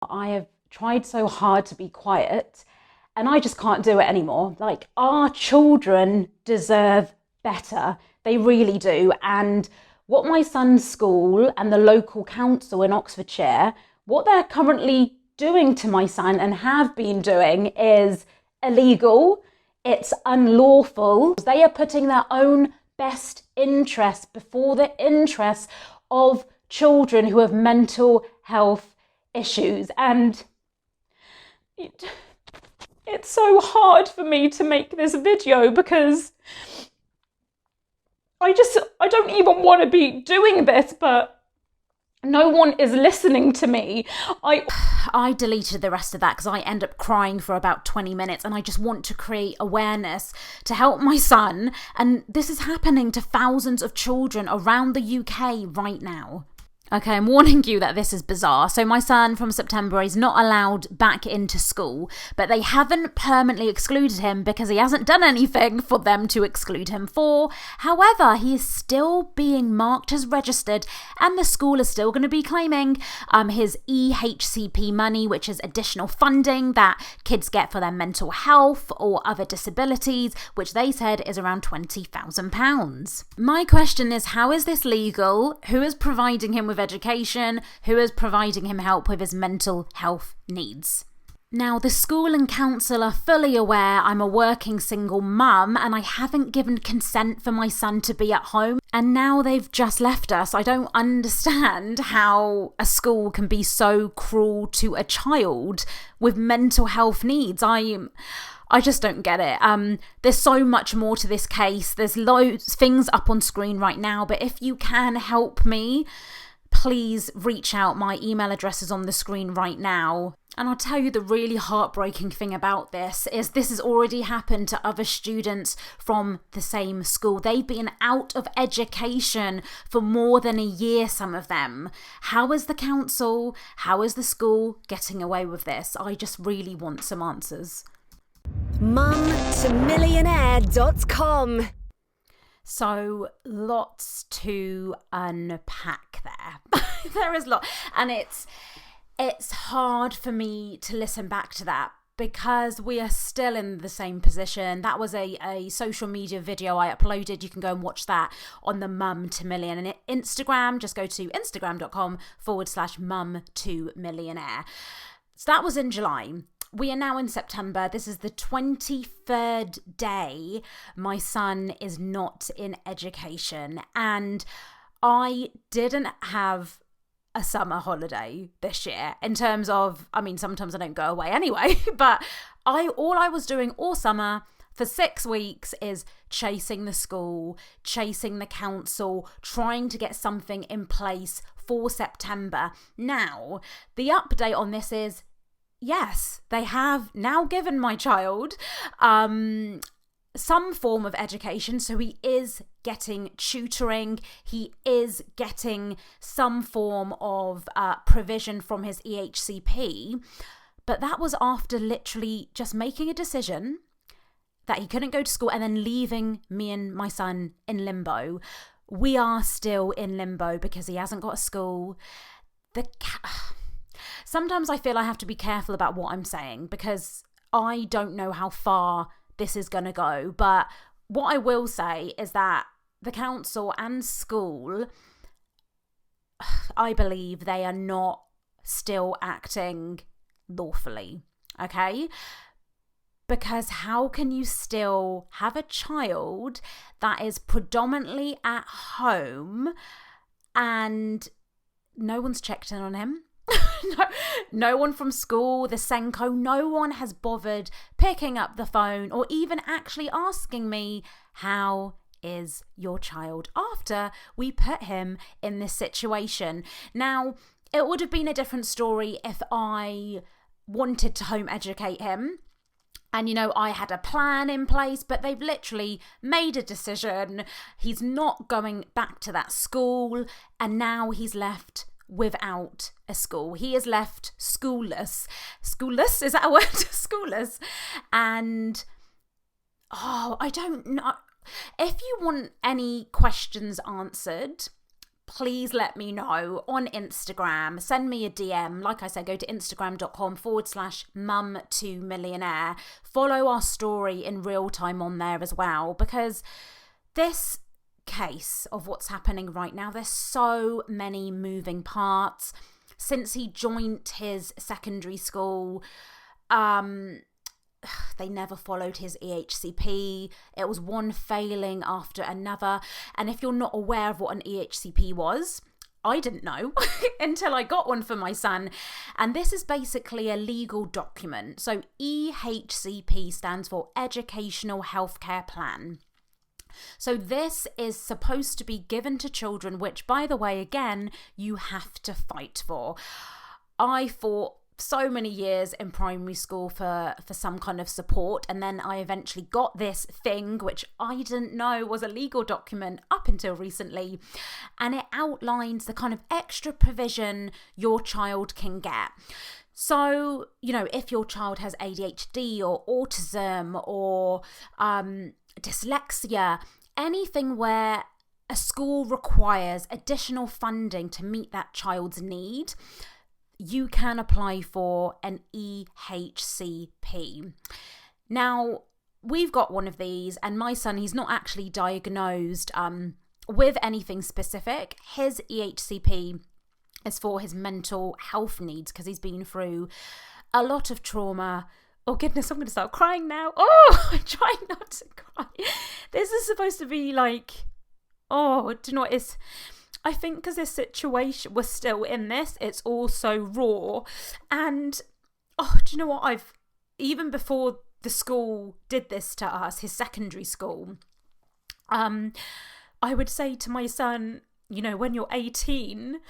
I have tried so hard to be quiet and I just can't do it anymore. Like, our children deserve better. They really do. And what my son's school and the local council in Oxfordshire, what they're currently doing to my son and have been doing is illegal. It's unlawful. They are putting their own best interests before the interests of children who have mental health issues. And it's so hard for me to make this video because I don't even want to be doing this, but no one is listening to me. I deleted the rest of that because I end up crying for about 20 minutes and I just want to create awareness to help my son. And this is happening to thousands of children around the UK right now. Okay, I'm warning you that this is bizarre. So my son from September is not allowed back into school, but they haven't permanently excluded him because he hasn't done anything for them to exclude him for. However, he is still being marked as registered and the school is still going to be claiming his EHCP money, which is additional funding that kids get for their mental health or other disabilities, which they said is around £20,000. My question is, how is this legal? Who is providing him with education? Who is providing him help with his mental health needs? Now, the school and council are fully aware I'm a working single mum and I haven't given consent for my son to be at home, and now they've just left us. I don't understand how a school can be so cruel to a child with mental health needs. I just don't get it. There's so much more to this case. There's loads things up on screen right now, but if you can help me, please reach out. My email address is on the screen right now. And I'll tell you the really heartbreaking thing about this is this has already happened to other students from the same school. They've been out of education for more than a year, some of them. How is the council, how is the school getting away with this? I just really want some answers. MumToMillionaire.com. So lots to unpack there. There is a lot. And it's hard for me to listen back to that because we are still in the same position. That was a social media video I uploaded. You can go and watch that on the Mum to Million. And Instagram, just go to instagram.com/Mum To Millionaire. So that was in July. We are now in September. This is the 23rd day my son is not in education. And I didn't have a summer holiday this year in terms of, sometimes I don't go away anyway, but all I was doing all summer for 6 weeks is chasing the school, chasing the council, trying to get something in place for September. Now, the update on this is, yes, they have now given my child some form of education. So he is getting tutoring. He is getting some form of provision from his EHCP. But that was after literally just making a decision that he couldn't go to school and then leaving me and my son in limbo. We are still in limbo because he hasn't got a school. Sometimes I feel I have to be careful about what I'm saying because I don't know how far this is going to go. But what I will say is that the council and school, I believe they are not still acting lawfully, okay? Because how can you still have a child that is predominantly at home and no one's checked in on him? No one from school, the Senko, no one has bothered picking up the phone or even actually asking me, how is your child, after we put him in this situation. Now, it would have been a different story if I wanted to home educate him. And, I had a plan in place, but they've literally made a decision. He's not going back to that school, and now he's left without a school. He is left schoolless. Schoolless? Is that a word? Schoolless. And, I don't know. If you want any questions answered, please let me know on Instagram. Send me a DM. Like I said, go to instagram.com/Mum To Millionaire. Follow our story in real time on there as well, because this case of what's happening right now, there's so many moving parts. Since he joined his secondary school, they never followed his EHCP. It was one failing after another. And if you're not aware of what an EHCP was, I didn't know until I got one for my son. And this is basically a legal document. So EHCP stands for Educational Healthcare Plan. So this is supposed to be given to children, which, by the way, again, you have to fight for. I fought so many years in primary school for some kind of support, and then I eventually got this thing which I didn't know was a legal document up until recently, and it outlines the kind of extra provision your child can get. So, you know, if your child has ADHD or autism or dyslexia, anything where a school requires additional funding to meet that child's need, you can apply for an EHCP. Now, we've got one of these, and my son, he's not actually diagnosed with anything specific. His EHCP is for his mental health needs because he's been through a lot of trauma. Oh goodness, I'm going to start crying now. Oh, I'm trying not to cry. This is supposed to be like, oh, do you know what is? I think because this situation, we're still in this, it's all so raw. And, oh, do you know what? Even before the school did this to us, his secondary school, I would say to my son, you know, when you're 18,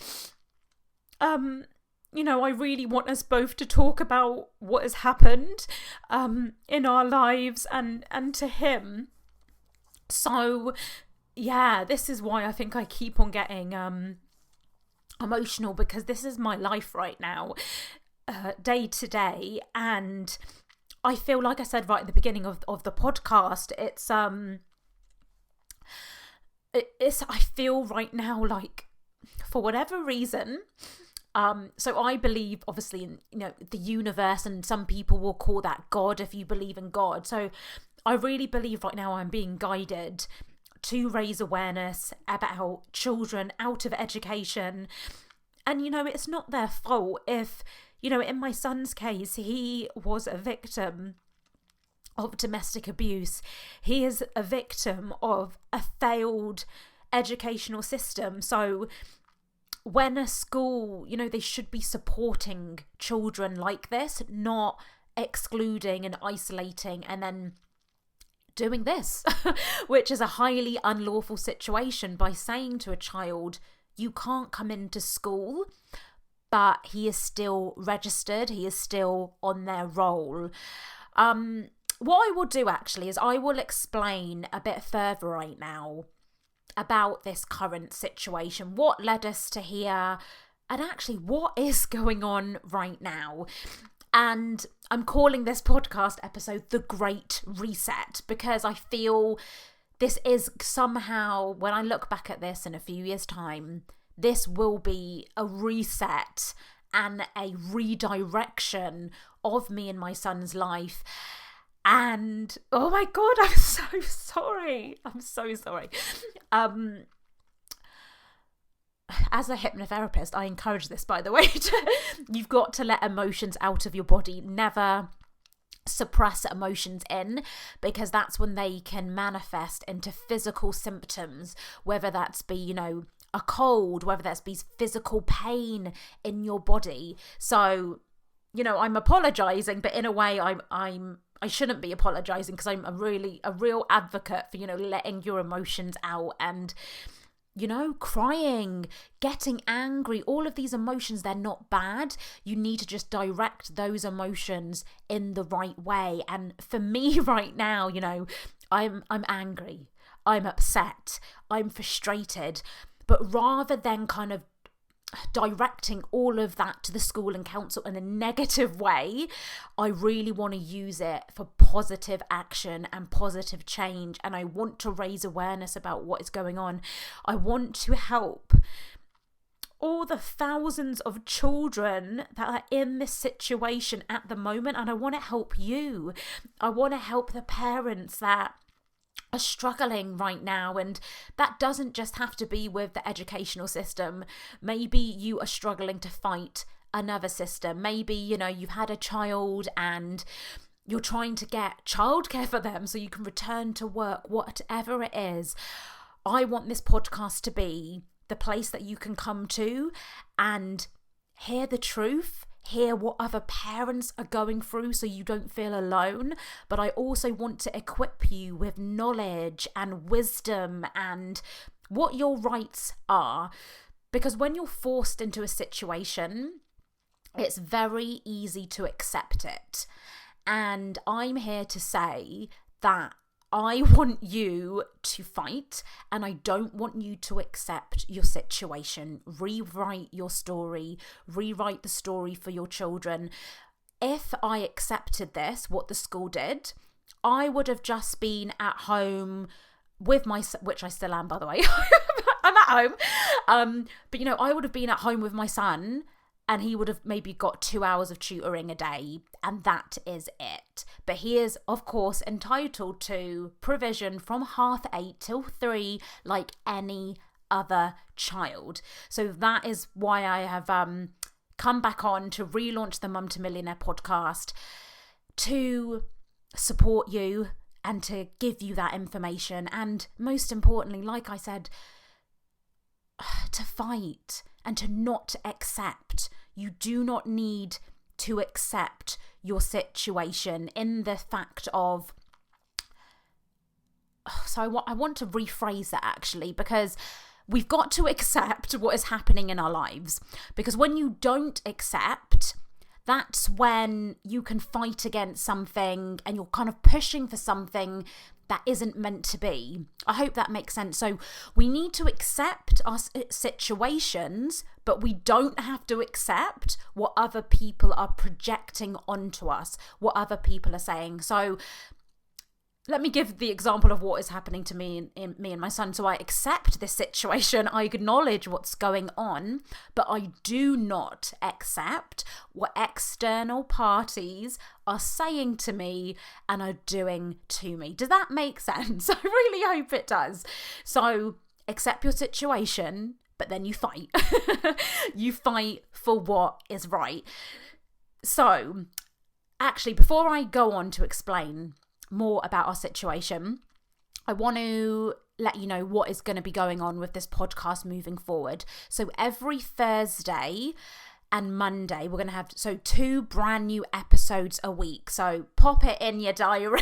you know, I really want us both to talk about what has happened in our lives and to him. So, yeah, this is why I think I keep on getting emotional, because this is my life right now, day to day. And I feel, like I said right at the beginning of the podcast, I feel right now like, for whatever reason, so I believe obviously in, you know, the universe, and some people will call that God if you believe in God. So I really believe right now I'm being guided to raise awareness about children out of education. And, you know, it's not their fault if, you know, in my son's case, he was a victim of domestic abuse. He is a victim of a failed educational system. So when a school, you know, they should be supporting children like this, not excluding and isolating and then doing this, which is a highly unlawful situation, by saying to a child, you can't come into school, but he is still registered, he is still on their roll. What I will do actually is I will explain a bit further right now about this current situation, what led us to here, and actually what is going on right now. And I'm calling this podcast episode The Great Reset, because I feel this is somehow, when I look back at this in a few years' time, this will be a reset and a redirection of me and my son's life. And oh my God, I'm so sorry. I'm so sorry. As a hypnotherapist, I encourage this, by the way. You've got to let emotions out of your body. Never suppress emotions in, because that's when they can manifest into physical symptoms, whether that's be, you know, a cold, whether that's be physical pain in your body. So, you know, I'm apologizing, but in a way I shouldn't be apologizing, because I'm a real advocate for, you know, letting your emotions out. And, you know, crying, getting angry, all of these emotions, they're not bad. You need to just direct those emotions in the right way. And for me right now, you know, I'm angry, I'm upset, I'm frustrated. But rather than kind of directing all of that to the school and council in a negative way, I really want to use it for positive action and positive change. And I want to raise awareness about what is going on. I want to help all the thousands of children that are in this situation at the moment, and I want to help you. I want to help the parents that are struggling right now, and that doesn't just have to be with the educational system. Maybe you are struggling to fight another system. Maybe, you've had a child and you're trying to get childcare for them so you can return to work, whatever it is. I want this podcast to be the place that you can come to and hear the truth, hear what other parents are going through so you don't feel alone. But I also want to equip you with knowledge and wisdom and what your rights are. Because when you're forced into a situation, it's very easy to accept it. And I'm here to say that I want you to fight, and I don't want you to accept your situation. Rewrite your story, rewrite the story for your children. If I accepted this, what the school did, I would have just been at home with my, which I still am, by the way. I'm at home. But I would have been at home with my son, and he would have maybe got 2 hours of tutoring a day, and that is it. But he is, of course, entitled to provision from 8:30 till 3, like any other child. So that is why I have come back on to relaunch the Mum to Millionaire podcast, to support you and to give you that information. And most importantly, like I said, to fight and to not accept. You do not need to accept your situation in the fact of... So I want to rephrase that actually, because we've got to accept what is happening in our lives. Because when you don't accept, that's when you can fight against something and you're kind of pushing for something that isn't meant to be. I hope that makes sense. So we need to accept our situations, but we don't have to accept what other people are projecting onto us, what other people are saying. So let me give the example of what is happening to me and my son. So I accept this situation, I acknowledge what's going on, but I do not accept what external parties are saying to me and are doing to me. Does that make sense? I really hope it does. So accept your situation, but then you fight. You fight for what is right. So actually, before I go on to explain more about our situation, I want to let you know what is going to be going on with this podcast moving forward. So every Thursday and Monday, we're going to have 2 brand new episodes a week. So pop it in your diary.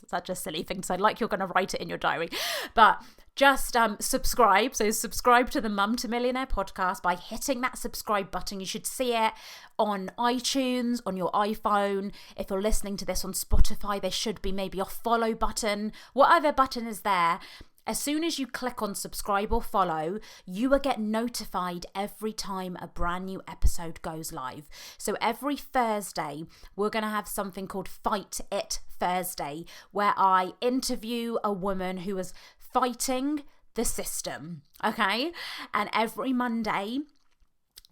Such a silly thing to say, like you're going to write it in your diary. But just subscribe. So subscribe to the Mum to Millionaire podcast by hitting that subscribe button. You should see it on iTunes, on your iPhone. If you're listening to this on Spotify, there should be maybe a follow button. Whatever button is there, as soon as you click on subscribe or follow, you will get notified every time a brand new episode goes live. So every Thursday, we're going to have something called Fight It Thursday, where I interview a woman who is fighting the system, okay? And every Monday,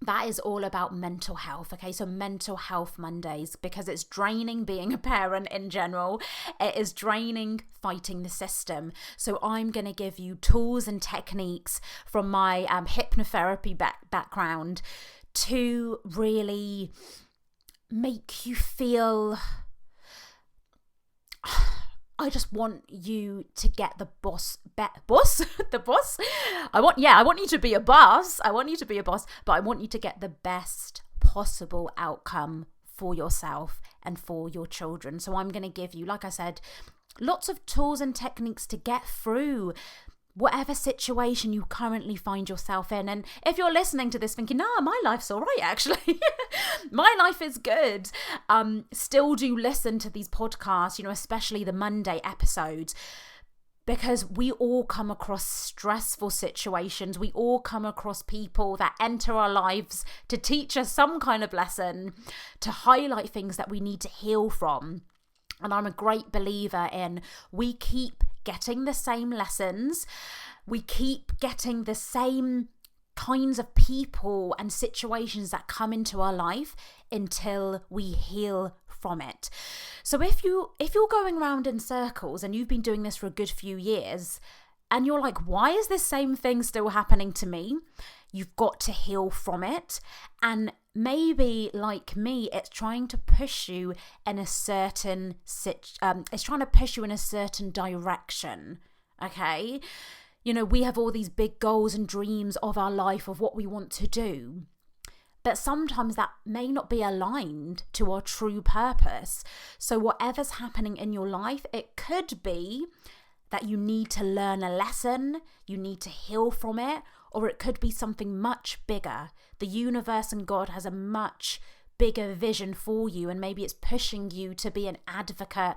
that is all about mental health, okay? So mental health Mondays, because it's draining being a parent in general. It is draining fighting the system. So I'm going to give you tools and techniques from my hypnotherapy background to really make you feel... I just want you to get the boss. I want you to be a boss. I want you to be a boss, but I want you to get the best possible outcome for yourself and for your children. So I'm going to give you, like I said, lots of tools and techniques to get through whatever situation you currently find yourself in. And if you're listening to this thinking, nah, my life's all right, actually. My life is good. Still do listen to these podcasts, especially the Monday episodes, because we all come across stressful situations. We all come across people that enter our lives to teach us some kind of lesson, to highlight things that we need to heal from. And I'm a great believer in we keep getting the same lessons. We keep getting the same kinds of people and situations that come into our life until we heal from it. So if you're going around in circles and you've been doing this for a good few years and you're like, why is this same thing still happening to me? You've got to heal from it. And maybe like me, it's trying to push you in a certain direction. Okay? You know, we have all these big goals and dreams of our life, of what we want to do. But sometimes that may not be aligned to our true purpose. So whatever's happening in your life, it could be that you need to learn a lesson, you need to heal from it, or it could be something much bigger. The universe and God has a much bigger vision for you, and maybe it's pushing you to be an advocate,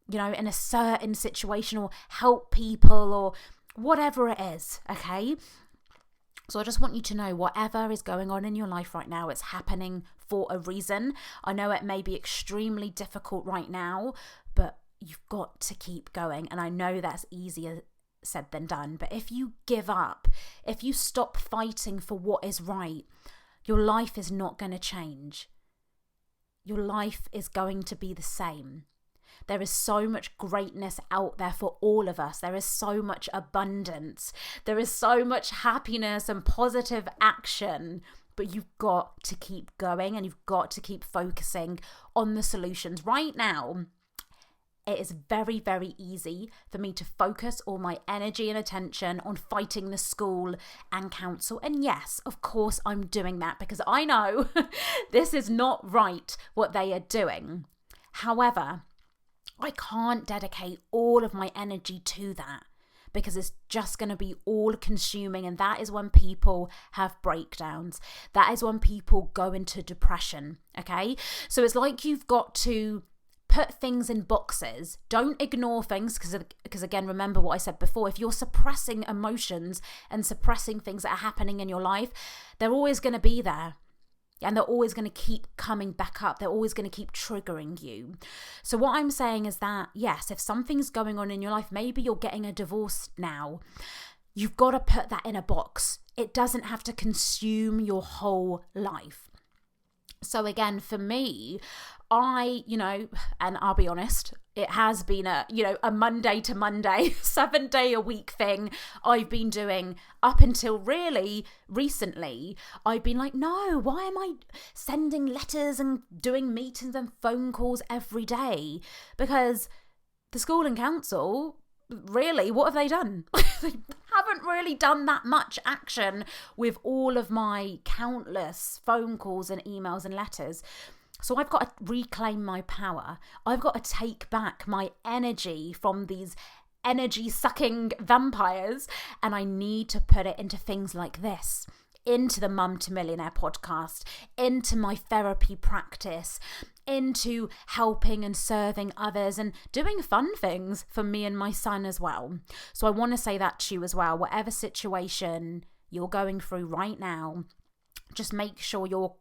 you know, in a certain situation, or help people, or whatever it is, okay? So I just want you to know, whatever is going on in your life right now, it's happening for a reason. I know it may be extremely difficult right now, but you've got to keep going. And I know that's easier said than done. But if you give up, if you stop fighting for what is right, your life is not going to change. Your life is going to be the same. There is so much greatness out there for all of us. There is so much abundance. There is so much happiness and positive action. But you've got to keep going, and you've got to keep focusing on the solutions. Right now, it is very, very easy for me to focus all my energy and attention on fighting the school and council. And yes, of course, I'm doing that because I know this is not right what they are doing. However, I can't dedicate all of my energy to that because it's just going to be all consuming. And that is when people have breakdowns. That is when people go into depression. Okay. So it's like you've got to put things in boxes. Don't ignore things because again, remember what I said before. If you're suppressing emotions and suppressing things that are happening in your life, they're always going to be there. And they're always going to keep coming back up. They're always going to keep triggering you. So what I'm saying is that, yes, if something's going on in your life, maybe you're getting a divorce now, you've got to put that in a box. It doesn't have to consume your whole life. So again, for me, and I'll be honest, it has been a Monday to Monday, 7-day-a-week thing I've been doing up until really recently. I've been like, no, why am I sending letters and doing meetings and phone calls every day? Because the school and council, really, what have they done? They haven't really done that much action with all of my countless phone calls and emails and letters. So I've got to reclaim my power. I've got to take back my energy from these energy-sucking vampires, and I need to put it into things like this, into the Mum to Millionaire podcast, into my therapy practice, into helping and serving others and doing fun things for me and my son as well. So I want to say that to you as well. Whatever situation you're going through right now, just make sure you're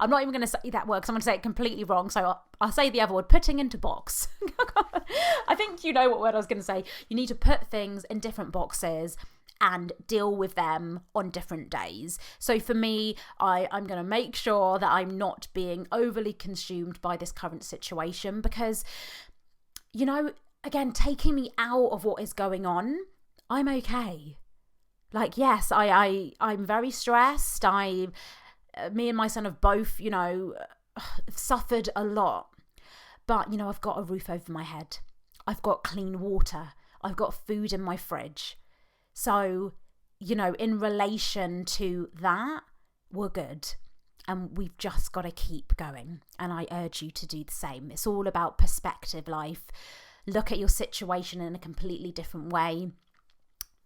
I'm not even going to say that word because I'm going to say it completely wrong. So I'll say the other word, putting into box. I think you know what word I was going to say. You need to put things in different boxes and deal with them on different days. So for me, I'm going to make sure that I'm not being overly consumed by this current situation because, again, taking me out of what is going on, I'm okay. Like, yes, I'm very stressed. Me and my son have both, suffered a lot. But, I've got a roof over my head. I've got clean water. I've got food in my fridge. So, in relation to that, we're good. And we've just got to keep going. And I urge you to do the same. It's all about perspective, life. Look at your situation in a completely different way.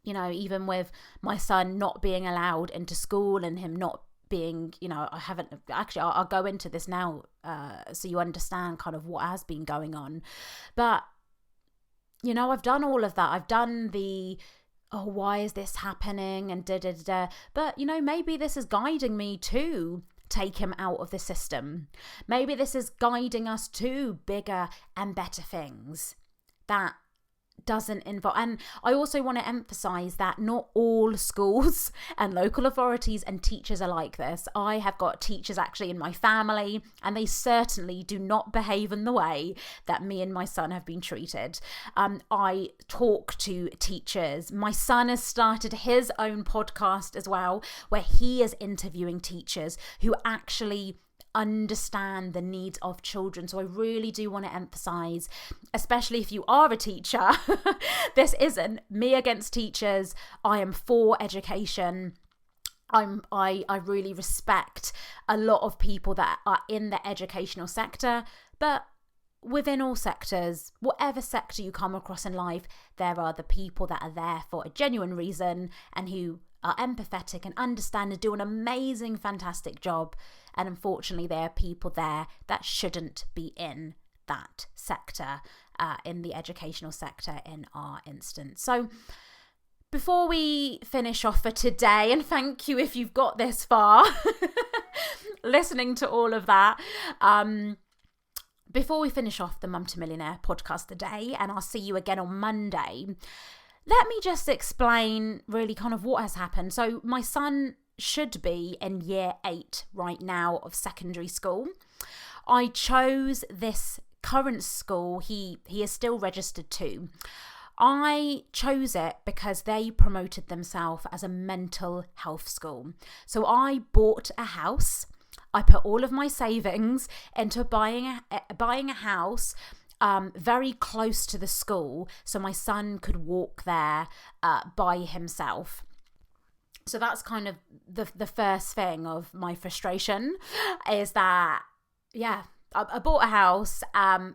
Even with my son not being allowed into school and him not being, I'll go into this now so you understand kind of what has been going on. But, I've done all of that. I've done the, why is this happening and da-da-da-da. But, maybe this is guiding me to take him out of the system. Maybe this is guiding us to bigger and better things that doesn't involve, and I also want to emphasize that not all schools and local authorities and teachers are like this. I have got teachers actually in my family, and they certainly do not behave in the way that me and my son have been treated. I talk to teachers. My son has started his own podcast as well, where he is interviewing teachers who actually understand the needs of children. So I really do want to emphasize, especially if you are a teacher, this isn't me against teachers. I am for education. I really respect a lot of people that are in the educational sector, but within all sectors, whatever sector you come across in life, there are the people that are there for a genuine reason and who are empathetic and understand and do an amazing, fantastic job. And unfortunately, there are people there that shouldn't be in that sector, in the educational sector in our instance. So before we finish off for today, and thank you if you've got this far, listening to all of that, before we finish off the Mum to Millionaire podcast today, and I'll see you again on Monday, let me just explain really kind of what has happened. So my son should be in year 8 right now of secondary school. I chose this current school he is still registered to. I chose it because they promoted themselves as a mental health school. So I bought a house. I put all of my savings into buying a house very close to the school, so my son could walk there by himself. So that's kind of the first thing of my frustration, is that, I bought a house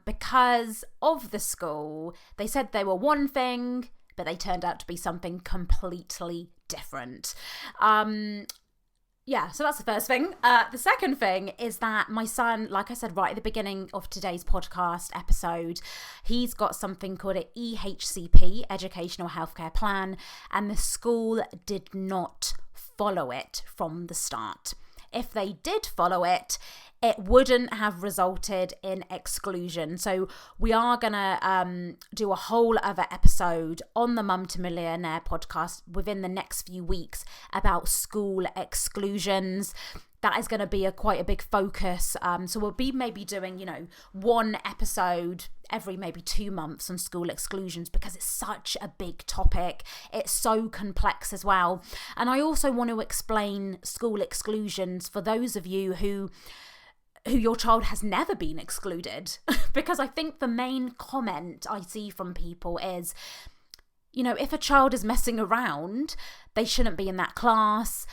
because of the school. They said they were one thing, but they turned out to be something completely different. So that's the first thing. The second thing is that my son, like I said right at the beginning of today's podcast episode, he's got something called an EHCP, Educational Healthcare Plan, and the school did not follow it from the start. If they did follow it, it wouldn't have resulted in exclusion. So we are going to do a whole other episode on the Mum to Millionaire podcast within the next few weeks about school exclusions. That is going to be quite a big focus. So we'll be maybe doing, one episode every maybe 2 months on school exclusions, because it's such a big topic. It's so complex as well. And I also want to explain school exclusions for those of you who your child has never been excluded. Because I think the main comment I see from people is, if a child is messing around, they shouldn't be in that class.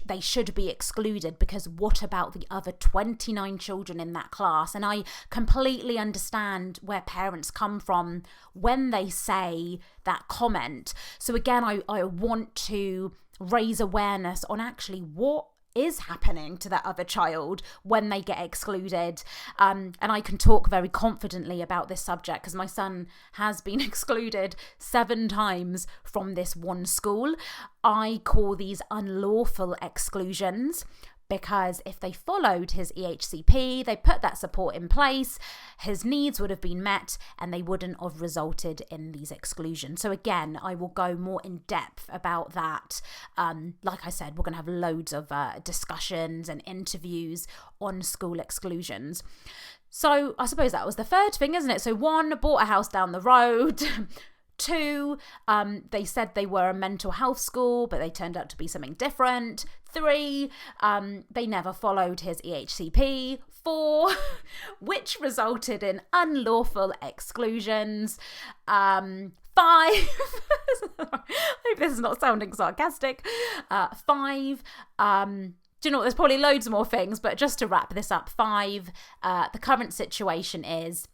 They should be excluded, because what about the other 29 children in that class? And I completely understand where parents come from when they say that comment. So again, I want to raise awareness on actually what is happening to that other child when they get excluded. And I can talk very confidently about this subject because my son has been excluded 7 times from this one school. I call these unlawful exclusions, because if they followed his EHCP, they put that support in place, his needs would have been met and they wouldn't have resulted in these exclusions. So again, I will go more in depth about that. Like I said, we're going to have loads of discussions and interviews on school exclusions. So I suppose that was the third thing, isn't it? So 1, bought a house down the road. 2, they said they were a mental health school, but they turned out to be something different. 3, they never followed his EHCP. 4, which resulted in unlawful exclusions. 5, I hope this is not sounding sarcastic. 5, do you know what? There's probably loads more things, but just to wrap this up, 5, the current situation is,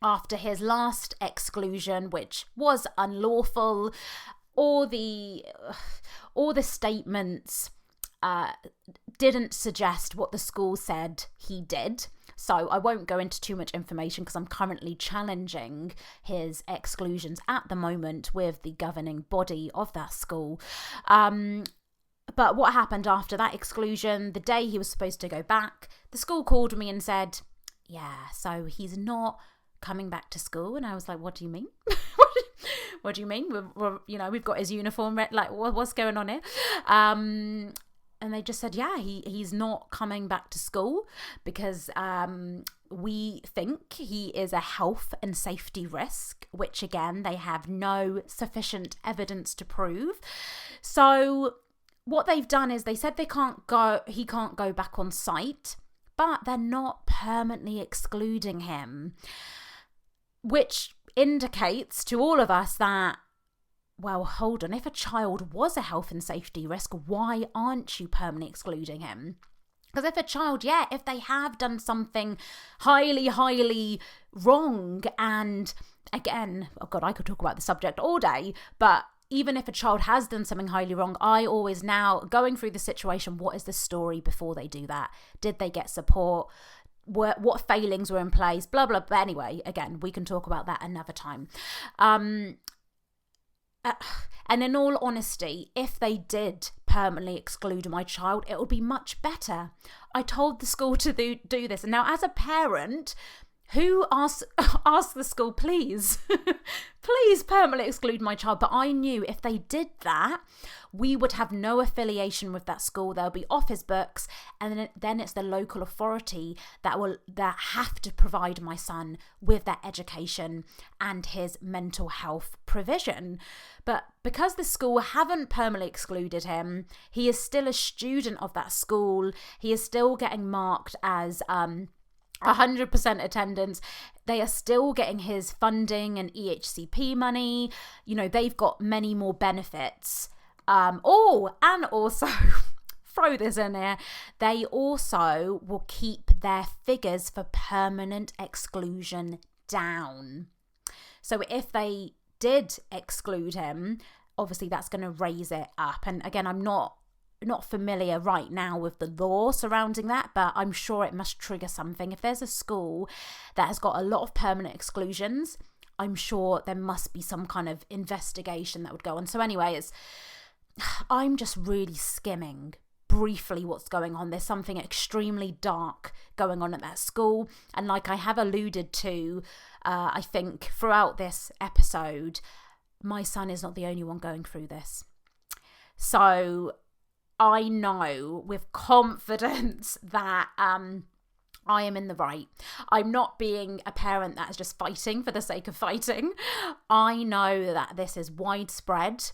after his last exclusion, which was unlawful, all the statements didn't suggest what the school said he did. So I won't go into too much information because I'm currently challenging his exclusions at the moment with the governing body of that school. But what happened after that exclusion, the day he was supposed to go back, the school called me and said, so he's not coming back to school. And I was like, what do you mean? What do you mean? We've got his uniform, like what's going on here? And they just said, yeah, he's not coming back to school because we think he is a health and safety risk, which again, they have no sufficient evidence to prove. So what they've done is they said he can't go back on site, but they're not permanently excluding him, which indicates to all of us that, well, hold on, if a child was a health and safety risk, why aren't you permanently excluding him? Because if a child, if they have done something highly, highly wrong, and again, oh God, I could talk about the subject all day, but even if a child has done something highly wrong, I always now, going through the situation, what is the story before they do that? Did they get support? What failings were in place? Blah, blah. But anyway, again, we can talk about that another time. And in all honesty, if they did permanently exclude my child, it would be much better. I told the school to do this. And now as a parent, who asked the school, please permanently exclude my child? But I knew if they did that, we would have no affiliation with that school. They'll be off his books, and then it's the local authority that have to provide my son with that education and his mental health provision. But because the school haven't permanently excluded him, he is still a student of that school. He is still getting marked as 100% attendance. They are still getting his funding and EHCP money. They've got many more benefits. And also, throw this in there, they also will keep their figures for permanent exclusion down. So if they did exclude him, obviously that's going to raise it up. And again, I'm not familiar right now with the law surrounding that, but I'm sure it must trigger something. If there's a school that has got a lot of permanent exclusions, I'm sure there must be some kind of investigation that would go on. So anyway, I'm just really skimming briefly what's going on. There's something extremely dark going on at that school. And like I have alluded to, I think throughout this episode, my son is not the only one going through this. So I know with confidence that I am in the right. I'm not being a parent that is just fighting for the sake of fighting. I know that this is widespread,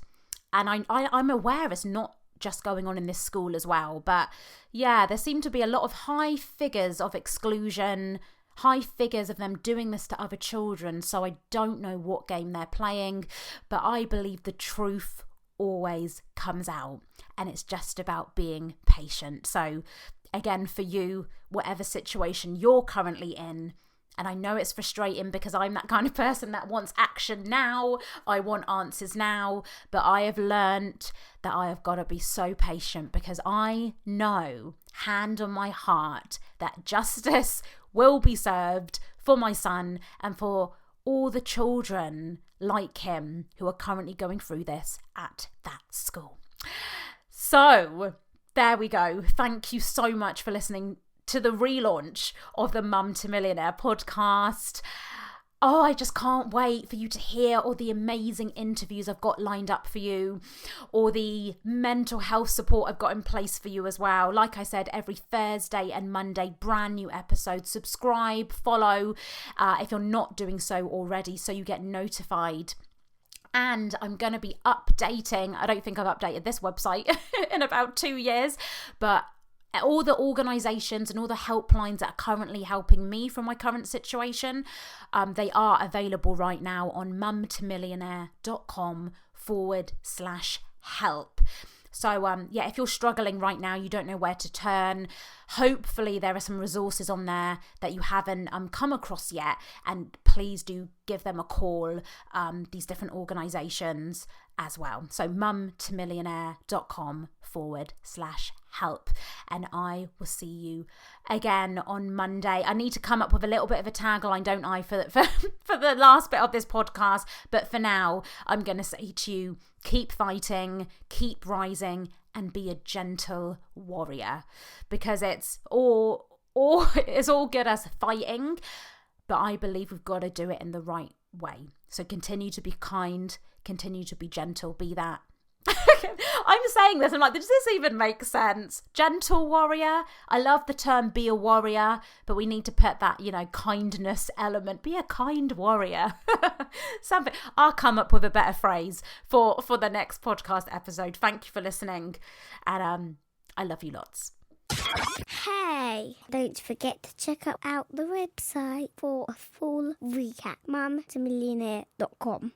and I'm aware it's not just going on in this school as well. But yeah, there seem to be a lot of high figures of exclusion, high figures of them doing this to other children. So I don't know what game they're playing, but I believe the truth always comes out, and it's just about being patient. So again, for you, whatever situation you're currently in, and I know it's frustrating because I'm that kind of person that wants action now, I want answers now, but I have learnt that I have got to be so patient, because I know, hand on my heart, that justice will be served for my son and for all the children like him who are currently going through this at that school. So there we go. Thank you so much for listening to the relaunch of the Mum to Millionaire podcast. Oh, I just can't wait for you to hear all the amazing interviews I've got lined up for you, or the mental health support I've got in place for you as well. Like I said, every Thursday and Monday, brand new episodes. Subscribe, follow if you're not doing so already, so you get notified. And I'm going to be updating, I don't think I've updated this website in about 2 years, but all the organisations and all the helplines that are currently helping me from my current situation, they are available right now on mumtomillionaire.com/help. So if you're struggling right now, you don't know where to turn, hopefully there are some resources on there that you haven't come across yet, and please do give them a call, these different organisations as well. So mumtomillionaire.com/help, and I will see you again on Monday. I need to come up with a little bit of a tagline, don't I, for the last bit of this podcast, but for now I'm going to say to you, keep fighting, keep rising, and be a gentle warrior, because it's all good us fighting, but I believe we've got to do it in the right way. So continue to be kind, continue to be gentle, be that. I'm saying this, I'm like, does this even make sense? Gentle warrior. I love the term be a warrior, but we need to put that, kindness element. Be a kind warrior. Something. I'll come up with a better phrase for the next podcast episode. Thank you for listening. And I love you lots. Hey, don't forget to check out the website for a full recap, mumtomillionaire.com.